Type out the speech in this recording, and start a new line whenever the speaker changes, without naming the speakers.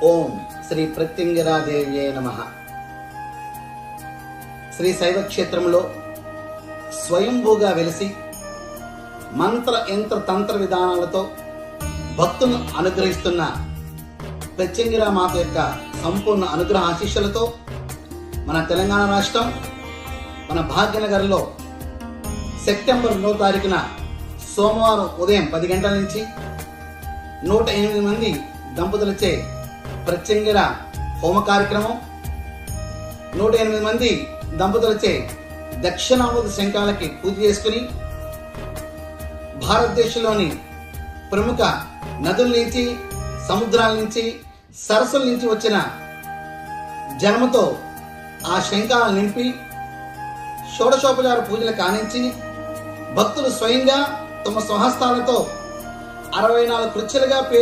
ఓం శ్రీ ప్రత్యంగిరాదేవ్యే నమః. శ్రీ శైవ క్షేత్రంలో స్వయంభూగా వెలిసి మంత్ర యంత్ర తంత్ర విధానాలతో భక్తులను అనుగ్రహిస్తున్న ప్రత్యంగిరా మాత యొక్క సంపూర్ణ అనుగ్రహ ఆశీస్సులతో మన తెలంగాణ రాష్ట్రం మన భాగ్యనగర్లో సెప్టెంబర్ 2వ తారీఖున సోమవారం ఉదయం 10 గంటల నుంచి 108 మంది దంపతులచే ప్రత్యంగిర హోమ కార్యక్రమం, 108 మంది దంపతులచే దక్షిణామృత శంఖాలకి పూజ చేసుకుని భారతదేశంలోని ప్రముఖ నదుల నుంచి, సముద్రాల నుంచి, సరస్సుల నుంచి వచ్చిన జలముతో ఆ శంఖాలను నింపి షోడశోపచార పూజలు కానించి భక్తులు స్వయంగా తమ స్వహస్తాలతో 64 కృత్యాలుగా